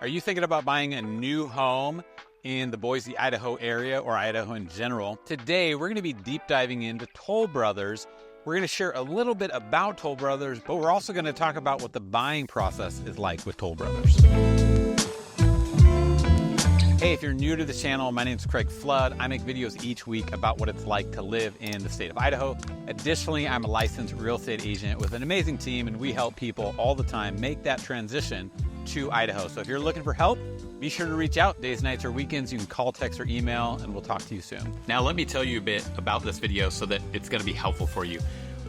Are you thinking about buying a new home in the Boise, Idaho area or Idaho in general? Today, we're going to be deep diving into Toll Brothers. We're going to share a little bit about Toll Brothers, but we're also going to talk about what the buying process is like with Toll Brothers. Hey, if you're new to the channel, my name is Craig Flood. I make videos each week about what it's like to live in the state of Idaho. Additionally, I'm a licensed real estate agent with an amazing team, and we help people all the time make that transition to Idaho. So if you're looking for help, be sure to reach out days, nights, or weekends. You can call, text, or email, and we'll talk to you soon. Now, let me tell you a bit about this video so that it's going to be helpful for you.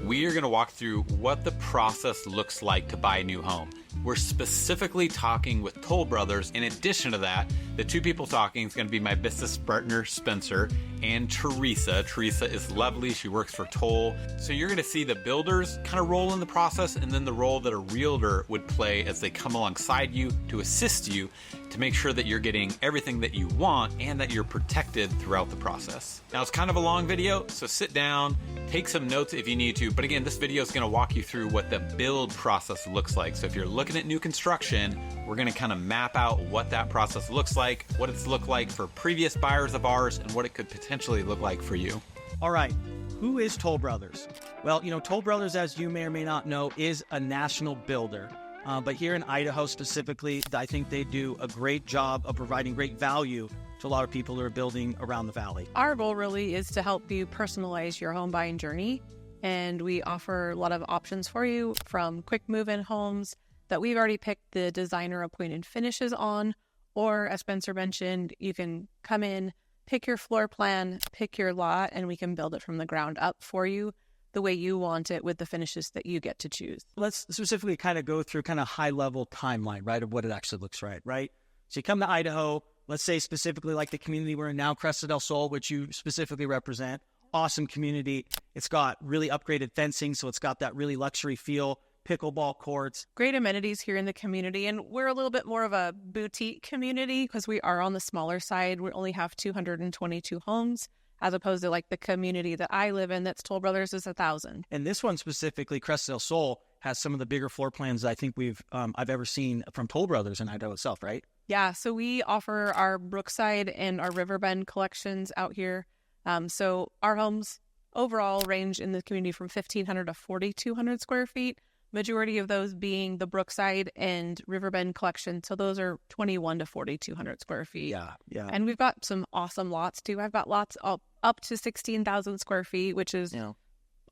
We are going to walk through what the process looks like to buy a new home. We're specifically talking with Toll Brothers. In addition to that, the two people talking is going to be my business partner, Spencer, and Teresa. Teresa is lovely. She works for Toll. So you're going to see the builders kind of role in the process, and then the role that a realtor would play as they come alongside you to assist you to make sure that you're getting everything that you want and that you're protected throughout the process. Now, it's kind of a long video, so sit down, take some notes if you need to. But again, this video is going to walk you through what the build process looks like. So if you're looking at new construction, we're going to kind of map out what that process looks like, what it's looked like for previous buyers of ours, and what it could potentially look like for you. All right, who is Toll Brothers? Well, Toll Brothers, as you may or may not know, is a national builder. But here in Idaho specifically, I think they do a great job of providing great value to a lot of people who are building around the valley. Our goal really is to help you personalize your home buying journey. And we offer a lot of options for you, from quick move-in homes that we've already picked the designer appointed finishes on, or as Spencer mentioned, you can come in, pick your floor plan, pick your lot, and we can build it from the ground up for you the way you want it with the finishes that you get to choose. Let's specifically kind of go through kind of high-level timeline, right, of what it actually looks like, right? So you come to Idaho, let's say specifically like the community we're in now, Cresta del Sol, which you specifically represent. Awesome community. It's got really upgraded fencing, so it's got that really luxury feel, pickleball courts. Great amenities here in the community, and we're a little bit more of a boutique community because we are on the smaller side. We only have 222 homes, as opposed to like the community that I live in that's Toll Brothers is 1,000. And this one specifically, Cresta del Sol, has some of the bigger floor plans I think I've ever seen from Toll Brothers in Idaho itself, right? Yeah, so we offer our Brookside and our Riverbend collections out here. So our homes overall range in the community from 1,500 to 4,200 square feet. Majority of those being the Brookside and Riverbend collection. So those are 21 to 4,200 square feet. Yeah. And we've got some awesome lots too. I've got lots up to 16,000 square feet, which is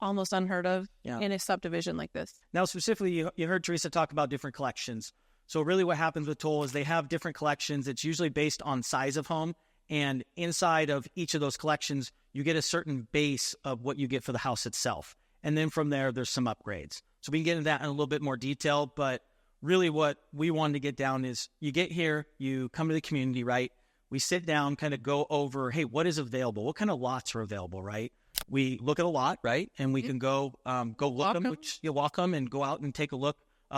almost unheard of in a subdivision like this. Now, specifically, you heard Teresa talk about different collections. So really what happens with Toll is they have different collections. It's usually based on size of home. And inside of each of those collections, you get a certain base of what you get for the house itself. And then from there, there's some upgrades. So we can get into that in a little bit more detail. But really what we wanted to get down is you get here, you come to the community, right? We sit down, kind of go over, hey, what is available? What kind of lots are available, right? We look at a lot, right? And we can go look them, which you walk them and go out and take a look,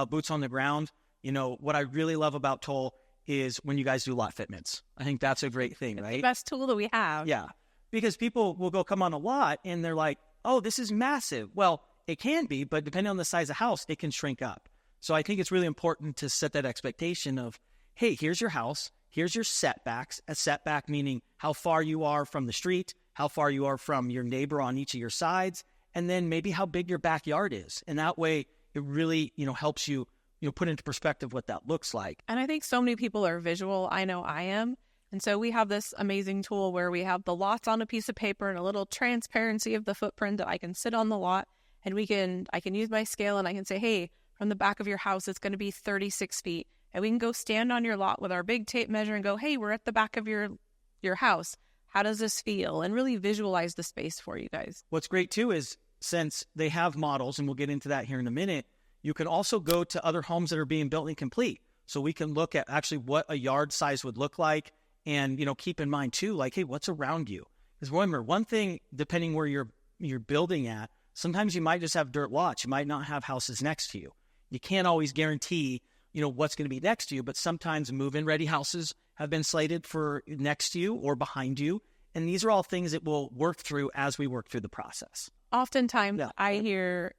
boots on the ground. What I really love about Toll is when you guys do lot fitments. I think that's a great thing, right? The best tool that we have. Yeah, because people will come on a lot and they're like, oh, this is massive. Well, it can be, but depending on the size of house, it can shrink up. So I think it's really important to set that expectation of, hey, here's your house, here's your setbacks. A setback meaning how far you are from the street, how far you are from your neighbor on each of your sides, and then maybe how big your backyard is. And that way, it really, helps you put into perspective what that looks like. And I think so many people are visual. I know I am. And so we have this amazing tool where we have the lots on a piece of paper and a little transparency of the footprint that I can sit on the lot, and I can use my scale and I can say, hey, from the back of your house, it's going to be 36 feet. And we can go stand on your lot with our big tape measure and go, hey, we're at the back of your house. How does this feel? And really visualize the space for you guys. What's great too is since they have models, and we'll get into that here in a minute, you can also go to other homes that are being built incomplete. So we can look at actually what a yard size would look like, and keep in mind too, like, hey, what's around you? Because remember, one thing, depending where you're building at, sometimes you might just have dirt lots. You might not have houses next to you. You can't always guarantee, what's going to be next to you, but sometimes move-in ready houses have been slated for next to you or behind you. And these are all things that we'll work through as we work through the process. Oftentimes I hear,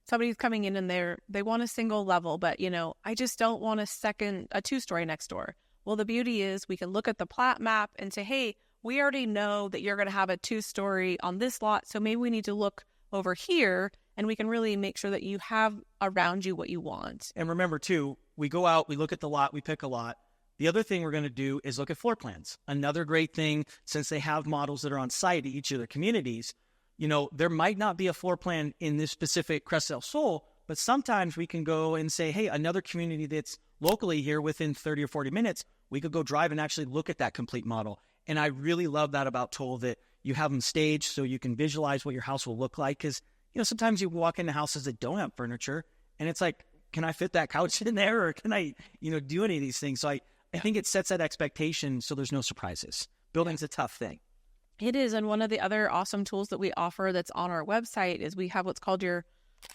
somebody's coming in and they want a single level, but I just don't want a 2-story next door. Well, the beauty is we can look at the plat map and say, hey, we already know that you're going to have a 2-story on this lot, so maybe we need to look over here, and we can really make sure that you have around you what you want. And remember too, we go out, we look at the lot, we pick a lot. The other thing we're going to do is look at floor plans. Another great thing, since they have models that are on site at each of their communities, there might not be a floor plan in this specific Crest del Sol, but sometimes we can go and say, hey, another community that's locally here within 30 or 40 minutes, we could go drive and actually look at that complete model. And I really love that about Toll, that you have them staged so you can visualize what your house will look like. Because, sometimes you walk into houses that don't have furniture and it's like, can I fit that couch in there, or can I, do any of these things? So I think it sets that expectation so there's no surprises. Building's a tough thing. It is. And one of the other awesome tools that we offer that's on our website is we have what's called your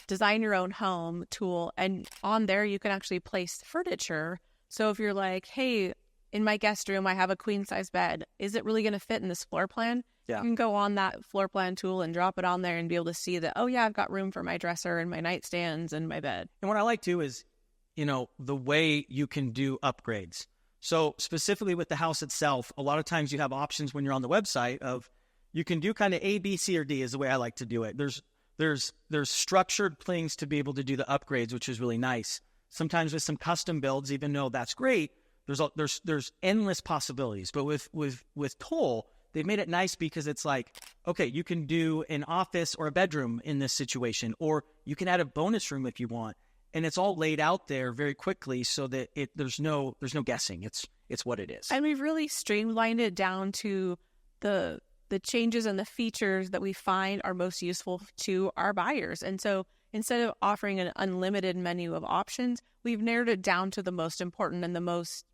Design Your Own Home tool. And on there, you can actually place furniture. So if you're like, hey, in my guest room, I have a queen size bed. Is it really going to fit in this floor plan? Yeah. You can go on that floor plan tool and drop it on there and be able to see that, oh yeah, I've got room for my dresser and my nightstands and my bed. And what I like too is, the way you can do upgrades. So specifically with the house itself, a lot of times you have options when you're on the website of, you can do kind of A, B, C, or D is the way I like to do it. There's structured things to be able to do the upgrades, which is really nice. Sometimes with some custom builds, even though that's great, there's endless possibilities. But with Toll, they've made it nice because it's like, okay, you can do an office or a bedroom in this situation, or you can add a bonus room if you want. And it's all laid out there very quickly so that there's no guessing. It's what it is. And we've really streamlined it down to the changes and the features that we find are most useful to our buyers. And so instead of offering an unlimited menu of options, we've narrowed it down to the most important and the most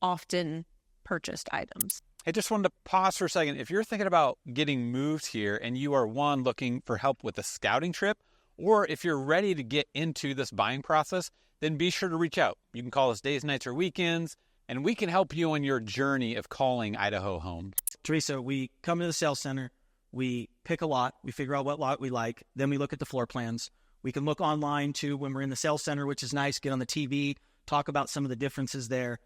often purchased items. I just wanted to pause for a second. If you're thinking about getting moved here and you are looking for help with a scouting trip, or if you're ready to get into this buying process, then be sure to reach out. You can call us days, nights, or weekends, and we can help you on your journey of calling Idaho home. Teresa, we come to the sales center, we pick a lot, we figure out what lot we like, then we look at the floor plans. We can look online too when we're in the sales center, which is nice, get on the TV, talk about some of the differences there.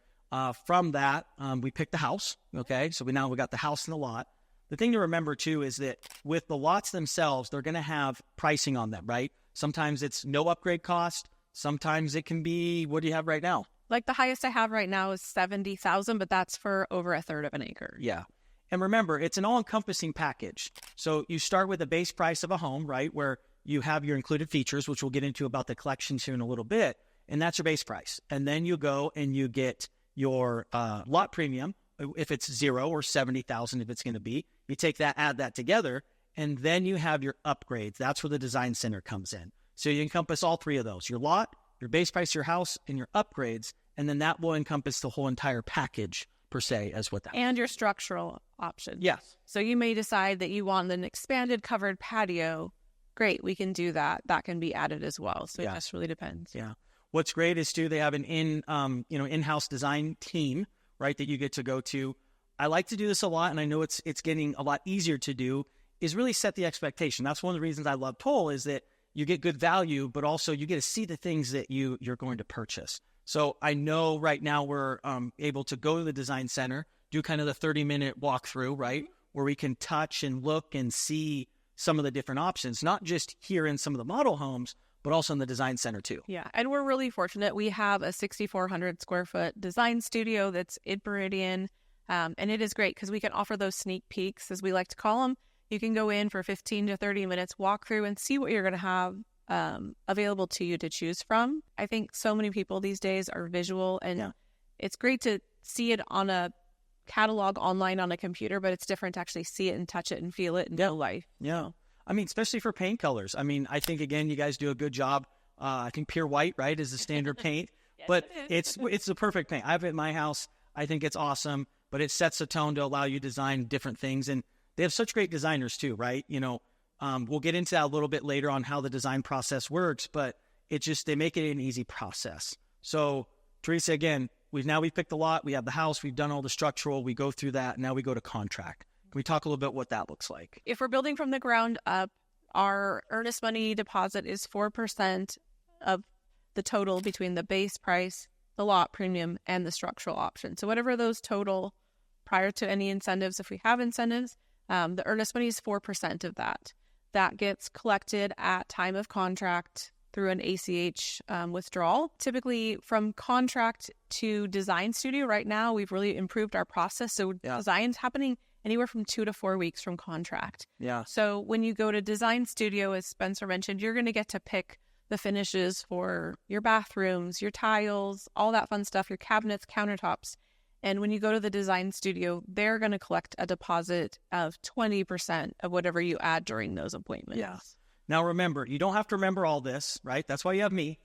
From that, we pick the house, okay? So we got the house and the lot. The thing to remember too is that with the lots themselves, they're going to have pricing on them, right? Sometimes it's no upgrade cost. Sometimes it can be, what do you have right now? Like the highest I have right now is $70,000, but that's for over a third of an acre. Yeah. And remember, it's an all-encompassing package. So you start with a base price of a home, right? Where you have your included features, which we'll get into about the collections here in a little bit. And that's your base price. And then you go and you get your lot premium, if it's 0 or 70,000, if it's going to be. You take that, add that together, and then you have your upgrades. That's where the design center comes in. So you encompass all three of those: your lot, your base price, your house, and your upgrades, and then that will encompass the whole entire package per se as what that. And your structural option. Yes. So you may decide that you want an expanded covered patio. Great, we can do that. That can be added as well. So It just really depends. Yeah. What's great is too, they have an in-house design team, right, that you get to go to. I like to do this a lot, and I know it's getting a lot easier to do, is really set the expectation. That's one of the reasons I love Toll, is that you get good value, but also you get to see the things that you're going to purchase. So I know right now we're able to go to the design center, do kind of the 30-minute walkthrough, right, where we can touch and look and see some of the different options, not just here in some of the model homes, but also in the design center too. Yeah, and we're really fortunate. We have a 6,400 square foot design studio that's in Meridian. And it is great because we can offer those sneak peeks, as we like to call them. You can go in for 15 to 30 minutes, walk through and see what you're going to have available to you to choose from. I think so many people these days are visual, and it's great to see it on a catalog online on a computer, but it's different to actually see it and touch it and feel it in real life. Yeah. I mean, especially for paint colors. I mean, I think, again, you guys do a good job. I think pure white, right, is the standard paint. Yes, but it's the perfect paint. I have it in my house. I think it's awesome. But it sets a tone to allow you to design different things. And they have such great designers too, right? We'll get into that a little bit later on how the design process works, but they make it an easy process. So Teresa, again, we've picked the lot, we have the house, we've done all the structural, we go through that. Now we go to contract. Can we talk a little bit what that looks like? If we're building from the ground up, Our earnest money deposit is 4% of the total between the base price, the lot premium, and the structural option. So whatever those total prior to any incentives, if we have incentives, the earnest money is 4% of that. That gets collected at time of contract through an ACH withdrawal. Typically from contract to design studio right now, we've really improved our process. So design's happening anywhere from 2 to 4 weeks from contract. Yeah. So when you go to design studio, as Spencer mentioned, you're going to get to pick the finishes for your bathrooms, your tiles, all that fun stuff, your cabinets, countertops. And when you go to the design studio, they're going to collect a deposit of 20% of whatever you add during those appointments. Yeah. Now, remember, you don't have to remember all this, right? That's why you have me.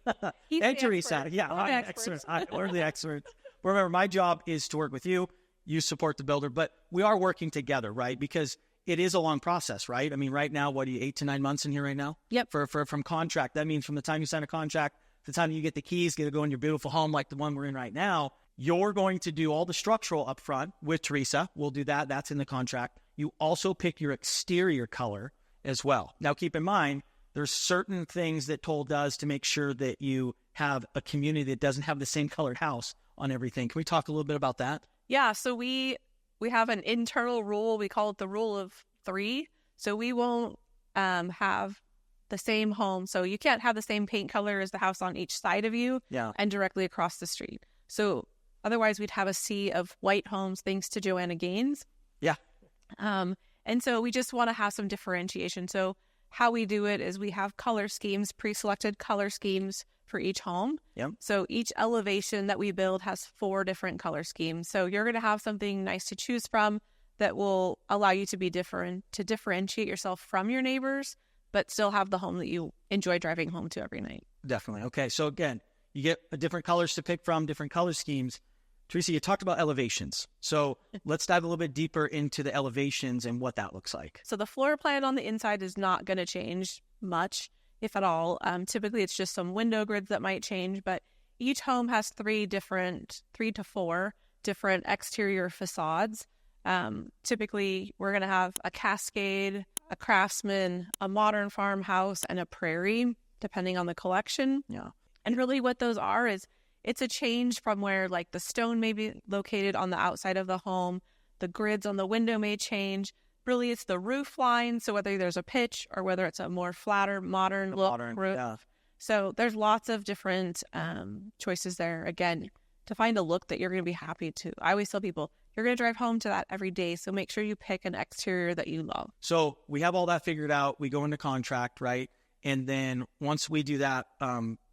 And Teresa. Yeah, I'm the experts. We're the experts. Remember, my job is to work with you. You support the builder, but we are working together, right? Because it is a long process, right? I mean, right now, what are you, 8 to 9 months in here right now? Yep. From contract. That means from the time you sign a contract to the time you get the keys, get to go in your beautiful home like the one we're in right now, you're going to do all the structural up front with Teresa. We'll do that. That's in the contract. You also pick your exterior color as well. Now, keep in mind, there's certain things that Toll does to make sure that you have a community that doesn't have the same colored house on everything. Can we talk a little bit about that? Yeah, so we have an internal rule. We call it the rule of 3. So we won't have the same home. So you can't have the same paint color as the house on each side of you and directly across the street. So otherwise we'd have a sea of white homes thanks to Joanna Gaines. Yeah. And so we just want to have some differentiation. So how we do it is we have color schemes, pre-selected color schemes for each home. Yep. So each elevation that we build has 4 different color schemes. So you're going to have something nice to choose from that will allow you to be different, to differentiate yourself from your neighbors, but still have the home that you enjoy driving home to every night. Definitely. Okay. So again, you get different colors to pick from, different color schemes. Teresa, you talked about elevations. So let's dive a little bit deeper into the elevations and what that looks like. So the floor plan on the inside is not going to change much, if at all. Typically, it's just some window grids that might change, but each home has 3 to 4 different exterior facades. Typically, we're going to have a Cascade, a Craftsman, a modern farmhouse, and a prairie, depending on the collection. Yeah. And really what those are is it's a change from where like the stone may be located on the outside of the home. The grids on the window may change. Really, it's the roof line. So whether there's a pitch or whether it's a more flatter, modern look roof. Yeah. So there's lots of different choices there. Again, to find a look that you're going to be happy to. I always tell people, you're going to drive home to that every day. So make sure you pick an exterior that you love. So we have all that figured out. We go into contract, right? And then once we do that,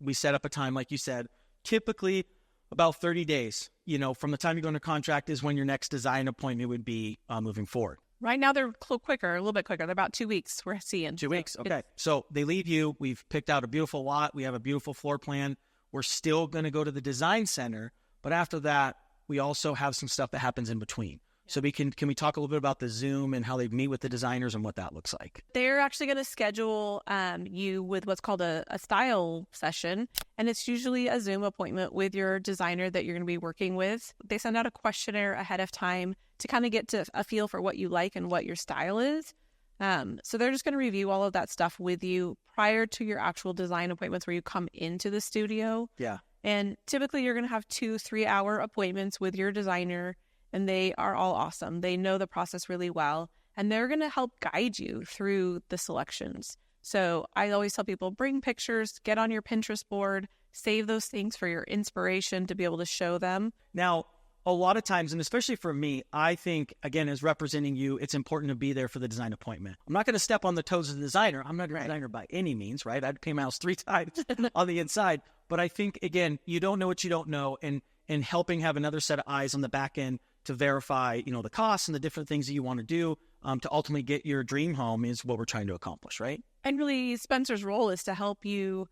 we set up a time, like you said, typically about 30 days, from the time you go into contract is when your next design appointment would be moving forward. Right now, they're a little bit quicker. They're about 2 weeks we're seeing. 2 weeks. Okay. So they leave you. We've picked out a beautiful lot. We have a beautiful floor plan. We're still going to go to the design center. But after that, we also have some stuff that happens in between. So can we talk a little bit about the Zoom and how they meet with the designers and what that looks like? They're actually going to schedule you with what's called a style session. And it's usually a Zoom appointment with your designer that you're going to be working with. They send out a questionnaire ahead of time to kind of get to a feel for what you like and what your style is. So they're just going to review all of that stuff with you prior to your actual design appointments where you come into the studio. Yeah. And typically you're going to have 2-3 hour appointments with your designer. And they are all awesome. They know the process really well, and they're going to help guide you through the selections. So I always tell people, bring pictures, get on your Pinterest board, save those things for your inspiration to be able to show them. Now, a lot of times, and especially for me, I think, again, as representing you, it's important to be there for the design appointment. I'm not going to step on the toes of the designer. I'm not a designer by any means, right? I'd paint my house 3 times on the inside. But I think, again, you don't know what you don't know, and helping have another set of eyes on the back end to verify, the costs and the different things that you want to do to ultimately get your dream home is what we're trying to accomplish, right? And really, Spencer's role is to help you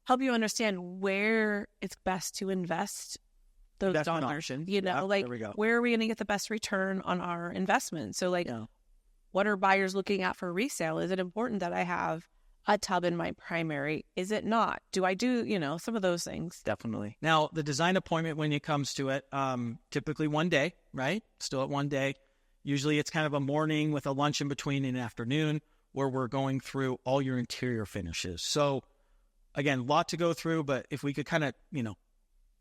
understand where it's best to invest those dollars. There we go. Where are we going to get the best return on our investment? So what are buyers looking at for resale? Is it important that I have a tub in my primary? Is it not? Do I do, some of those things? Definitely. Now, the design appointment, when it comes to it, typically one day, right? Still at one day. Usually it's kind of a morning with a lunch in between and an afternoon. where we're going through all your interior finishes. So again, a lot to go through, but if we could kind of,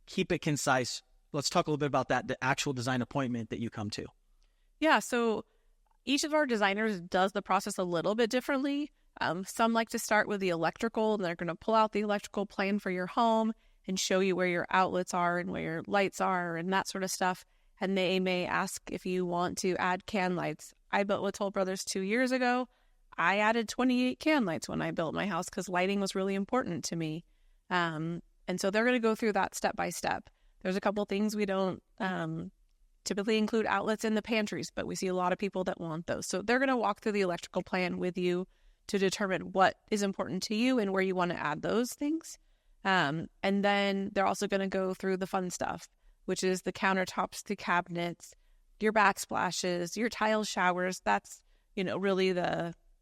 keep it concise, let's talk a little bit about that, the actual design appointment that you come to. Yeah, so each of our designers does the process a little bit differently. Some like to start with the electrical, and they're going to pull out the electrical plan for your home and show you where your outlets are and where your lights are and that sort of stuff. And they may ask if you want to add can lights. I built with Toll Brothers 2 years ago. I added 28 can lights when I built my house because lighting was really important to me. And so they're going to go through that step by step. There's a couple things we don't typically include outlets in the pantries, but we see a lot of people that want those. So they're going to walk through the electrical plan with you to determine what is important to you and where you want to add those things. And then they're also going to go through the fun stuff, which is the countertops, the cabinets, your backsplashes, your tile showers. That's, really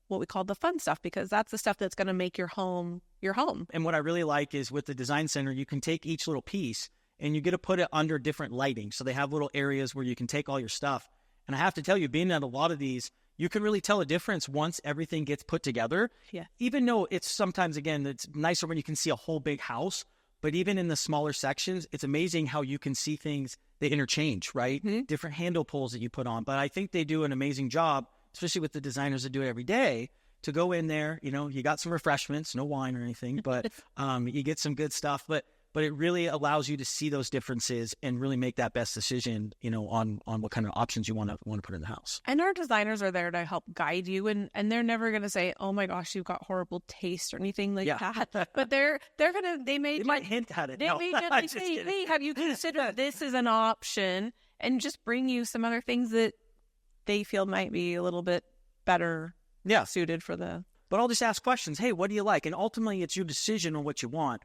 what we call the fun stuff, because that's the stuff that's going to make your home your home. And what I really like is with the design center, you can take each little piece and you get to put it under different lighting. So they have little areas where you can take all your stuff. And I have to tell you, being at a lot of these, you can really tell a difference once everything gets put together. Yeah. Even though it's sometimes, again, it's nicer when you can see a whole big house, but even in the smaller sections, it's amazing how you can see things, they interchange, right? Mm-hmm. Different handle pulls that you put on. But I think they do an amazing job, especially with the designers that do it every day, to go in there, you got some refreshments, no wine or anything, but you get some good stuff. But it really allows you to see those differences and really make that best decision, on what kind of options you want to put in the house. And our designers are there to help guide you, and they're never going to say, "Oh my gosh, you've got horrible taste" or anything like that. But they might hint at it. They may just say, "Hey, have you considered this as an option?" and just bring you some other things that they feel might be a little bit better suited for the. But I'll just ask questions. Hey, what do you like? And ultimately, it's your decision on what you want.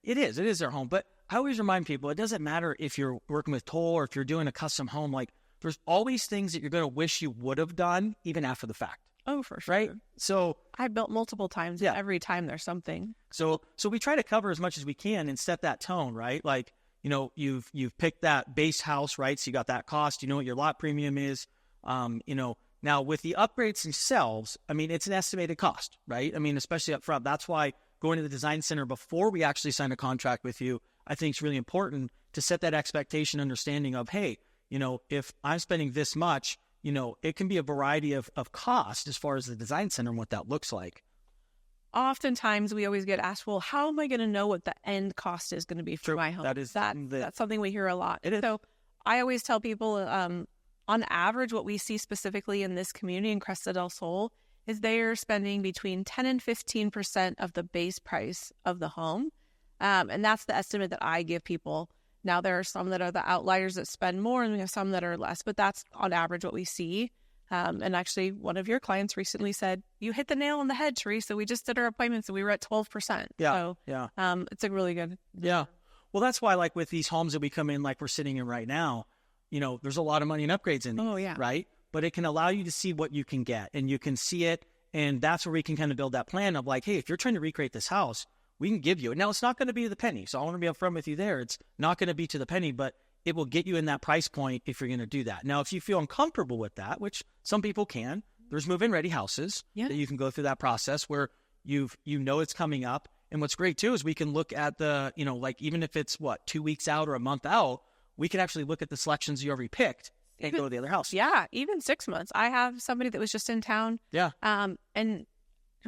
It is their home. But I always remind people, it doesn't matter if you're working with Toll or if you're doing a custom home. Like, there's always things that you're going to wish you would have done even after the fact. Oh, for sure. Right? So I've built multiple times. Yeah. Every time there's something. So we try to cover as much as we can and set that tone, right? Like, you've picked that base house, right? So you got that cost. You know what your lot premium is. Now with the upgrades themselves, it's an estimated cost, right? Especially up front. That's why going to the design center before we actually sign a contract with you, I think it's really important to set that expectation, understanding of, hey, if I'm spending this much, it can be a variety of cost as far as the design center and what that looks like. Oftentimes we always get asked, well, how am I going to know what the end cost is going to be for my home? That's something we hear a lot. It is. So I always tell people, on average, what we see specifically in this community in Cresta del Sol is they are spending between 10 and 15% of the base price of the home. And that's the estimate that I give people. Now, there are some that are the outliers that spend more, and we have some that are less, but that's on average what we see. And actually, one of your clients recently said, "You hit the nail on the head, Teresa. We just did our appointments and we were at 12%. So, it's a really good. Yeah. Well, that's why, like with these homes that we come in, like we're sitting in right now, there's a lot of money and upgrades in these. Oh, yeah. Right? But it can allow you to see what you can get, and you can see it. And that's where we can kind of build that plan of like, hey, if you're trying to recreate this house, we can give you it. Now, it's not going to be the penny. So I want to be upfront with you there. It's not going to be to the penny, but it will get you in that price point if you're going to do that. Now, if you feel uncomfortable with that, which some people can, there's move-in ready houses that you can go through that process where it's coming up. And what's great too is we can look at the, like even if it's 2 weeks out or a month out, we can actually look at the selections you already picked and go to the other house. Yeah, even 6 months. I have somebody that was just in town. Yeah. And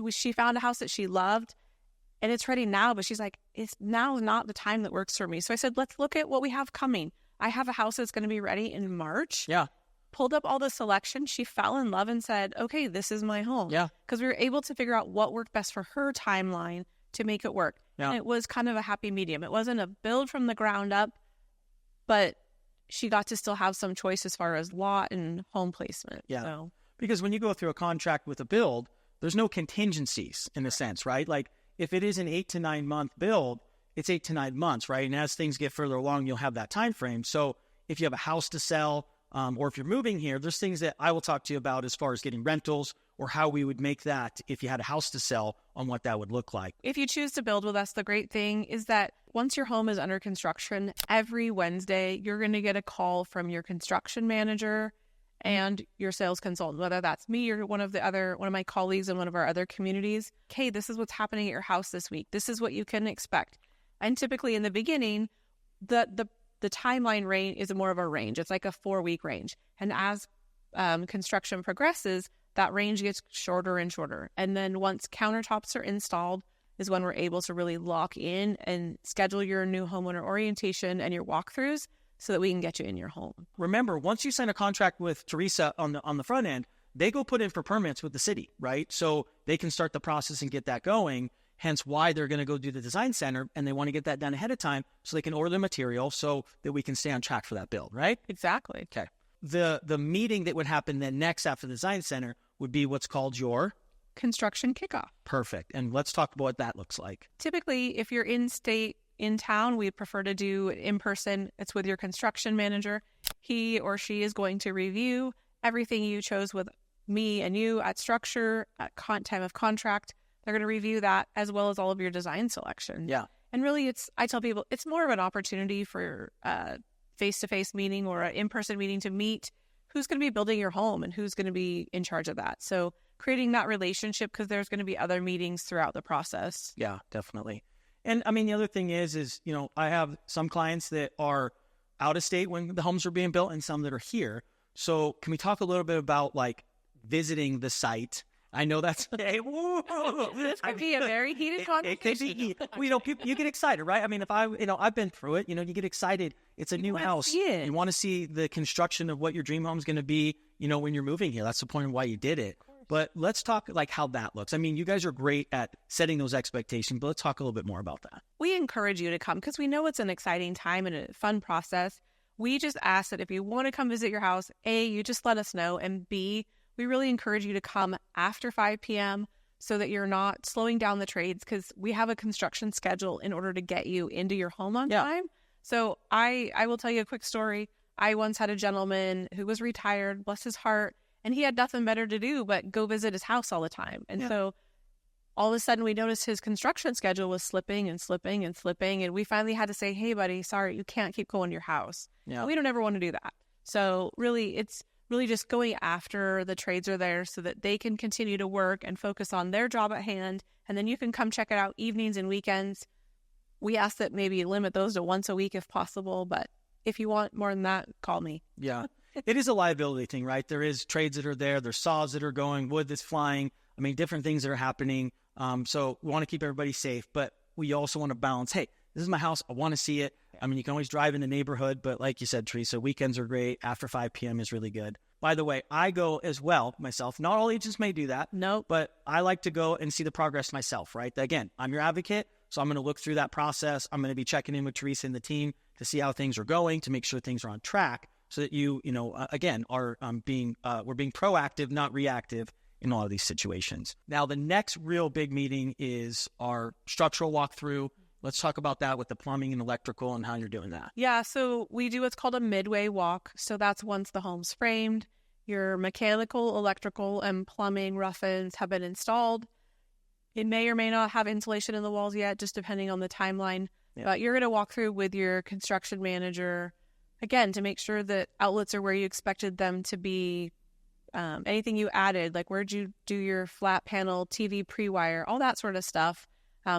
she found a house that she loved, and it's ready now, but she's like, it's now not the time that works for me. So I said, let's look at what we have coming. I have a house that's going to be ready in March. Yeah. Pulled up all the selections. She fell in love and said, okay, this is my home. Yeah. Because we were able to figure out what worked best for her timeline to make it work. Yeah. And it was kind of a happy medium. It wasn't a build from the ground up, but she got to still have some choice as far as lot and home placement. Yeah. So. Because when you go through a contract with a build, there's no contingencies in a sense, right? Like if it is an 8 to 9 month build, it's 8 to 9 months, right? And as things get further along, you'll have that time frame. So if you have a house to sell, or if you're moving here, there's things that I will talk to you about as far as getting rentals or how we would make that if you had a house to sell on what that would look like. If you choose to build with us, the great thing is that once your home is under construction, every Wednesday, you're going to get a call from your construction manager, and your sales consultant, whether that's me or one of my colleagues in one of our other communities. Okay, this is what's happening at your house this week. This is what you can expect. And typically in the beginning, the timeline range is more of a range. It's like a 4-week range. And as construction progresses, that range gets shorter and shorter. And then once countertops are installed is when we're able to really lock in and schedule your new homeowner orientation and your walkthroughs so that we can get you in your home. Remember, once you sign a contract with Teresa on the front end, they go put in for permits with the city, right? So they can start the process and get that going, hence why they're going to go do the design center, and they want to get that done ahead of time so they can order the material so that we can stay on track for that build, right? Exactly. Okay. The meeting that would happen then next after the design center would be what's called your construction kickoff. Perfect. And let's talk about what that looks like. Typically, if you're in state, in town, we prefer to do it in person. It's with your construction manager. He or she is going to review everything you chose with me and you at structure, at time of contract. They're going to review that as well as all of your design selection. Yeah. And really, I tell people, it's more of an opportunity for a face-to-face meeting or an in-person meeting to meet who's going to be building your home and who's going to be in charge of that. So creating that relationship, because there's going to be other meetings throughout the process. Yeah, definitely. And I mean, the other thing is, I have some clients that are out of state when the homes are being built and some that are here. So can we talk a little bit about like visiting the site? I know that's this could be a very heated conversation. People, you get excited, right? I mean, if I've been through it, you get excited. It's a new house. You want to see the construction of what your dream home is going to be, when you're moving here. That's the point of why you did it. But let's talk like how that looks. I mean, you guys are great at setting those expectations, but let's talk a little bit more about that. We encourage you to come because we know it's an exciting time and a fun process. We just ask that if you want to come visit your house, A, you just let us know, and B, we really encourage you to come after 5 p.m. so that you're not slowing down the trades, because we have a construction schedule in order to get you into your home on time. So I will tell you a quick story. I once had a gentleman who was retired, bless his heart, and he had nothing better to do but go visit his house all the time. And so all of a sudden we noticed his construction schedule was slipping and slipping and slipping. And we finally had to say, hey, buddy, sorry, you can't keep going to your house. Yeah. We don't ever want to do that. So really, it's really just going after the trades are there so that they can continue to work and focus on their job at hand. And then you can come check it out evenings and weekends. We ask that maybe limit those to once a week if possible. But if you want more than that, call me. Yeah. It is a liability thing, right? There is trades that are there. There's saws that are going, wood that's flying. I mean, different things that are happening. So we want to keep everybody safe, but we also want to balance, hey, this is my house. I want to see it. I mean, you can always drive in the neighborhood, but like you said, Teresa, weekends are great. After 5 p.m. is really good. By the way, I go as well myself. Not all agents may do that. No. But I like to go and see the progress myself, right? Again, I'm your advocate, so I'm going to look through that process. I'm going to be checking in with Teresa and the team to see how things are going, to make sure things are on track, so that again, are we're being proactive, not reactive in all of these situations. Now, the next real big meeting is our structural walkthrough. Let's talk about that with the plumbing and electrical and how you're doing that. Yeah, so we do what's called a midway walk. So that's once the home's framed, your mechanical, electrical, and plumbing rough-ins have been installed. It may or may not have insulation in the walls yet, just depending on the timeline. Yeah. But you're going to walk through with your construction manager, again, to make sure that outlets are where you expected them to be. Anything you added, like where'd you do your flat panel, TV pre-wire, all that sort of stuff.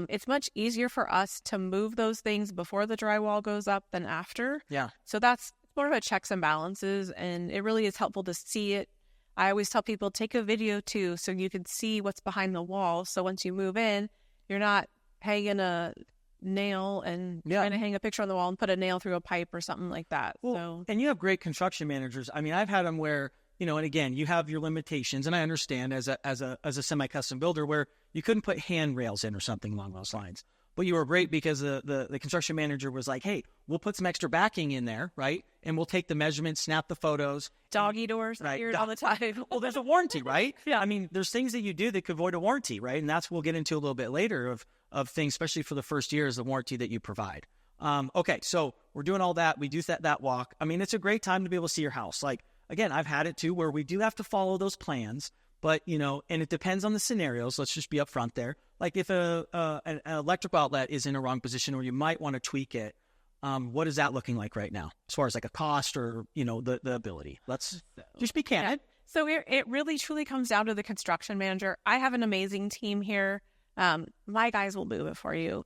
It's much easier for us to move those things before the drywall goes up than after. Yeah. So that's more of a checks and balances, and it really is helpful to see it. I always tell people, take a video too, so you can see what's behind the wall. So once you move in, you're not hanging a nail and trying to hang a picture on the wall and put a nail through a pipe or something like that. Well, and you have great construction managers. I mean, I've had them where, and again, you have your limitations, and I understand as a semi-custom builder where you couldn't put handrails in or something along those lines. But you were great because the construction manager was like, hey, we'll put some extra backing in there, right? And we'll take the measurements, snap the photos. Doggy doors appeared all the time. Well, there's a warranty, right? Yeah. I mean, there's things that you do that could void a warranty, right? And that's we'll get into a little bit later of things, especially for the first year, is the warranty that you provide. Okay, so we're doing all that. We do that walk. I mean, it's a great time to be able to see your house. Like, again, I've had it too where we do have to follow those plans, but, and it depends on the scenarios. Let's just be upfront there. Like if an electrical outlet is in a wrong position or you might want to tweak it, What is that looking like right now as far as like a cost or, the ability? Let's just be candid. Yeah. So it really truly comes down to the construction manager. I have an amazing team here. My guys will move it for you.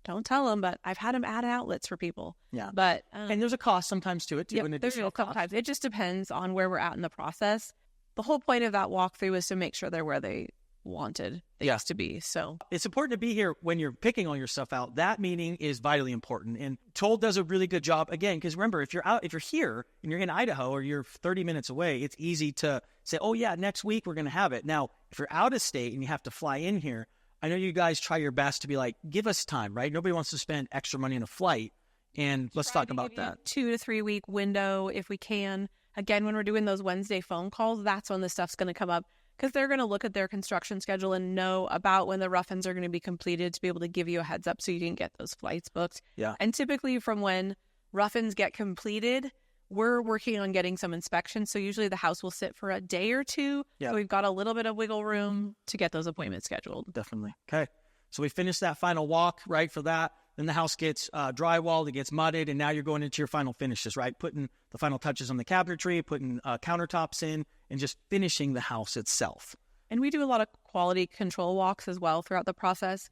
Don't tell them, but I've had them add outlets for people. Yeah. But and there's a cost sometimes to it too. Yeah, an there's additional cost. sometimes. It just depends on where we're at in the process. The whole point of that walkthrough is to make sure they're where they wanted things to be. So it's important to be here when you're picking all your stuff out. That meeting is vitally important. And Toll does a really good job again, because remember, if you're here and you're in Idaho or you're 30 minutes away, it's easy to say, oh yeah, next week we're going to have it. Now, if you're out of state and you have to fly in here, I know you guys try your best to be like, give us time, right? Nobody wants to spend extra money on a flight. And let's talk about that. 2 to 3 week window if we can. Again, when we're doing those Wednesday phone calls, that's when this stuff's going to come up, because they're going to look at their construction schedule and know about when the rough-ins are going to be completed to be able to give you a heads up so you can get those flights booked. Yeah. And typically from when rough-ins get completed, we're working on getting some inspections. So usually the house will sit for a day or two. Yeah. So we've got a little bit of wiggle room to get those appointments scheduled. Definitely. Okay. So we finished that final walk, right, for that. Then the house gets drywalled, it gets mudded, and now you're going into your final finishes, right? Putting the final touches on the cabinetry, putting countertops in, and just finishing the house itself. And we do a lot of quality control walks as well throughout the process.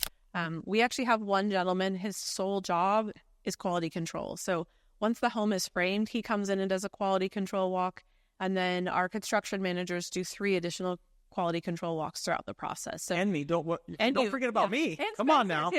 We actually have one gentleman, his sole job is quality control. So once the home is framed, he comes in and does a quality control walk. And then our construction managers do 3 additional quality control walks throughout the process. So, and me, don't forget about me. And Come on now.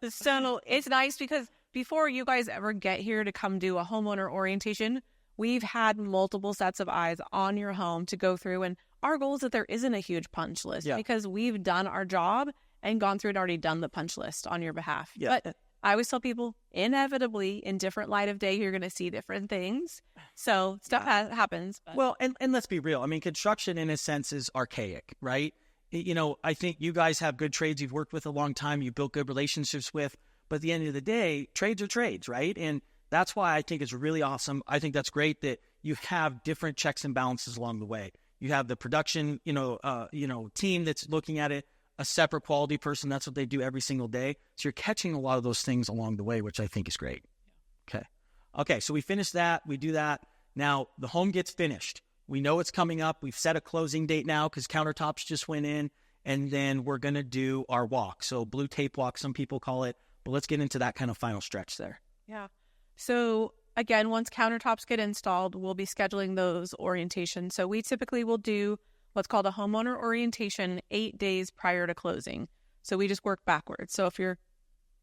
So it's nice because before you guys ever get here to come do a homeowner orientation, we've had multiple sets of eyes on your home to go through. And our goal is that there isn't a huge punch list because we've done our job and gone through and already done the punch list on your behalf. Yeah. But I always tell people, inevitably, in different light of day, you're going to see different things. So stuff happens. But. Well, and let's be real. I mean, construction in a sense is archaic, right? I think you guys have good trades you've worked with a long time, you've built good relationships with, but at the end of the day, trades are trades, right? And that's why I think it's really awesome. I think that's great that you have different checks and balances along the way. You have the production, team that's looking at it, a separate quality person. That's what they do every single day. So you're catching a lot of those things along the way, which I think is great. Okay. So we finish that. We do that. Now the home gets finished. We know it's coming up. We've set a closing date now because countertops just went in, and then we're going to do our walk. So blue tape walk, some people call it, but let's get into that kind of final stretch there. Yeah. So again, once countertops get installed, we'll be scheduling those orientations. So we typically will do what's called a homeowner orientation 8 days prior to closing. So we just work backwards. So if your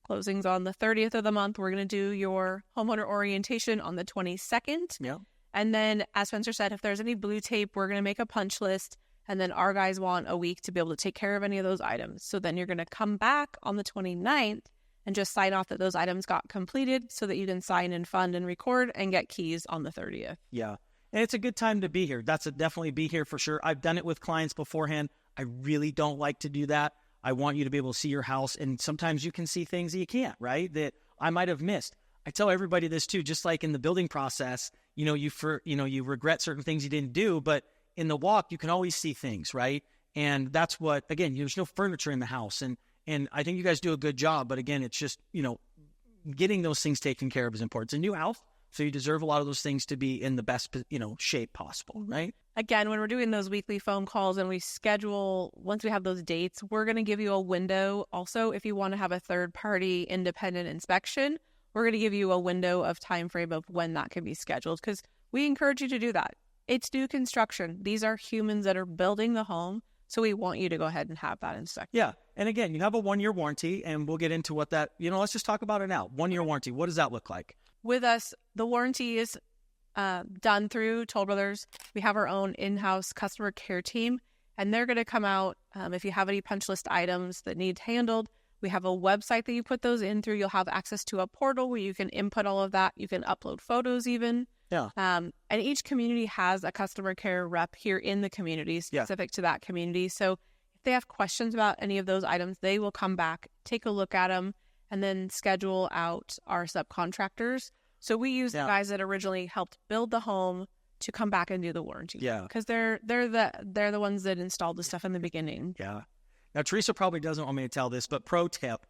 closing's on the 30th of the month, we're going to do your homeowner orientation on the 22nd. Yeah. And then, as Spencer said, if there's any blue tape, we're going to make a punch list. And then our guys want a week to be able to take care of any of those items. So then you're going to come back on the 29th and just sign off that those items got completed so that you can sign and fund and record and get keys on the 30th. Yeah. And it's a good time to be here. That's definitely be here for sure. I've done it with clients beforehand. I really don't like to do that. I want you to be able to see your house. And sometimes you can see things that you can't, right? That I might have missed. I tell everybody this too, just like in the building process, you regret certain things you didn't do, but in the walk, you can always see things, right? And that's what, again, there's no furniture in the house. And I think you guys do a good job, but again, it's just, getting those things taken care of is important. It's a new house, so you deserve a lot of those things to be in the best, shape possible, right? Again, when we're doing those weekly phone calls and we schedule, once we have those dates, we're going to give you a window. Also, if you want to have a third-party independent inspection, we're going to give you a window of time frame of when that can be scheduled, because we encourage you to do that. It's new construction. These are humans that are building the home, so we want you to go ahead and have that inspected. Yeah, and again, you have a 1-year warranty, and we'll get into what that, let's just talk about it now. 1-year warranty, what does that look like? With us, the warranty is done through Toll Brothers. We have our own in-house customer care team, and they're going to come out if you have any punch list items that need handled. We have a website that you put those in through. You'll have access to a portal where you can input all of that. You can upload photos even. Yeah. And each community has a customer care rep here in the community specific to that community. So if they have questions about any of those items, they will come back, take a look at them, and then schedule out our subcontractors. So we use the guys that originally helped build the home to come back and do the warranty. Yeah. Because they're the ones that installed the stuff in the beginning. Yeah. Now, Teresa probably doesn't want me to tell this, but pro tip,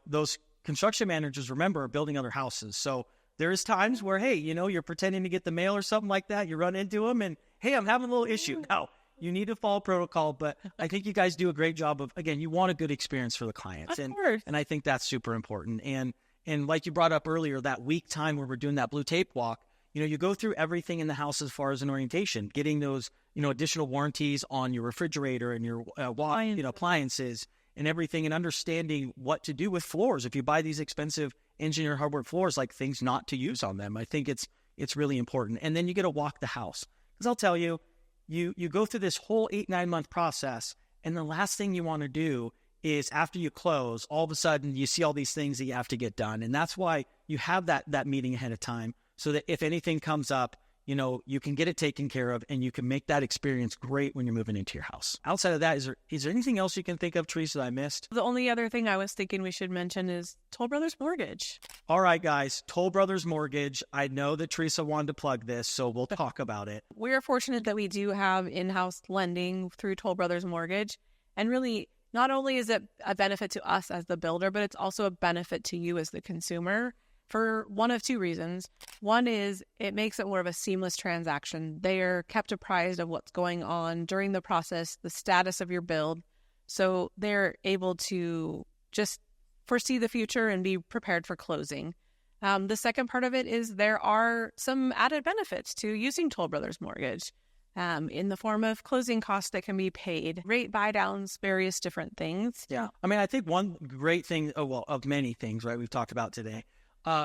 those construction managers, remember, are building other houses. So there's times where, hey, you're pretending to get the mail or something like that. You run into them and, hey, I'm having a little issue. Now, you need to follow protocol, but I think you guys do a great job of, again, you want a good experience for the clients. Of course. And I think that's super important. And like you brought up earlier, that week time where we're doing that blue tape walk, you go through everything in the house as far as an orientation, getting those, additional warranties on your refrigerator and your appliances and everything, and understanding what to do with floors. If you buy these expensive engineered hardwood floors, like things not to use on them, I think it's really important. And then you get to walk the house. Because I'll tell you, you go through this whole 8-9 month process, and the last thing you want to do is after you close, all of a sudden you see all these things that you have to get done. And that's why you have that meeting ahead of time, so that if anything comes up, you can get it taken care of, and you can make that experience great when you're moving into your house. Outside of that, is there anything else you can think of, Teresa, that I missed? The only other thing I was thinking we should mention is Toll Brothers Mortgage. All right, guys, Toll Brothers Mortgage. I know that Teresa wanted to plug this, so we'll talk about it. We are fortunate that we do have in-house lending through Toll Brothers Mortgage. And really, not only is it a benefit to us as the builder, but it's also a benefit to you as the consumer, for one of two reasons. One is it makes it more of a seamless transaction. They are kept apprised of what's going on during the process, the status of your build. So they're able to just foresee the future and be prepared for closing. The second part of it is there are some added benefits to using Toll Brothers Mortgage in the form of closing costs that can be paid, rate buy downs, various different things. Yeah. I mean, I think one great thing, of many things, right, we've talked about today,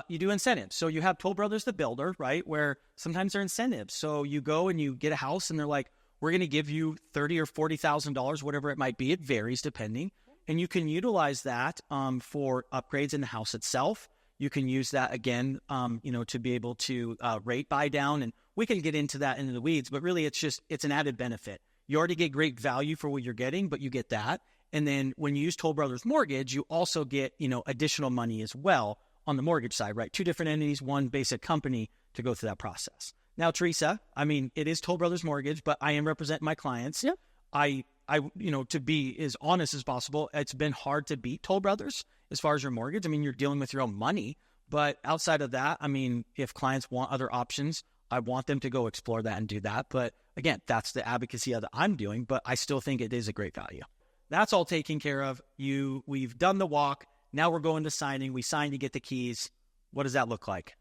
you do incentives. So you have Toll Brothers, the builder, right, where sometimes they're incentives. So you go and you get a house and they're like, we're going to give you $30,000 or $40,000, whatever it might be. It varies depending. And you can utilize that for upgrades in the house itself. You can use that again, to be able to rate buy down. And we can get into that into the weeds, but really it's an added benefit. You already get great value for what you're getting, but you get that. And then when you use Toll Brothers Mortgage, you also get, additional money as well on the mortgage side, right? Two different entities, one basic company to go through that process. Now, Teresa, I mean, it is Toll Brothers Mortgage, but I am representing my clients. Yep. I to be as honest as possible, it's been hard to beat Toll Brothers as far as your mortgage. I mean, you're dealing with your own money, but outside of that, I mean, if clients want other options, I want them to go explore that and do that. But again, that's the advocacy that I'm doing, but I still think it is a great value. That's all taken care of. We've done the walk. Now we're going to signing. We sign to get the keys. What does that look like?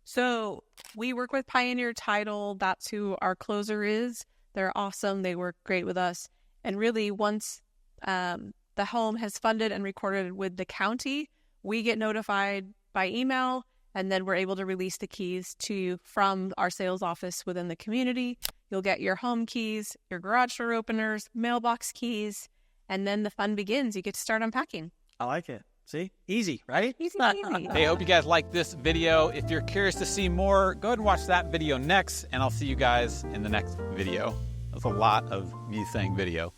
So we work with Pioneer Title. That's who our closer is. They're awesome. They work great with us. And really, once the home has funded and recorded with the county, we get notified by email, and then we're able to release the keys to you from our sales office within the community. You'll get your home keys, your garage door openers, mailbox keys, and then the fun begins. You get to start unpacking. I like it. See? Easy, right? Easy peasy. Hey, I hope you guys like this video. If you're curious to see more, go ahead and watch that video next, and I'll see you guys in the next video. That's a lot of me saying video.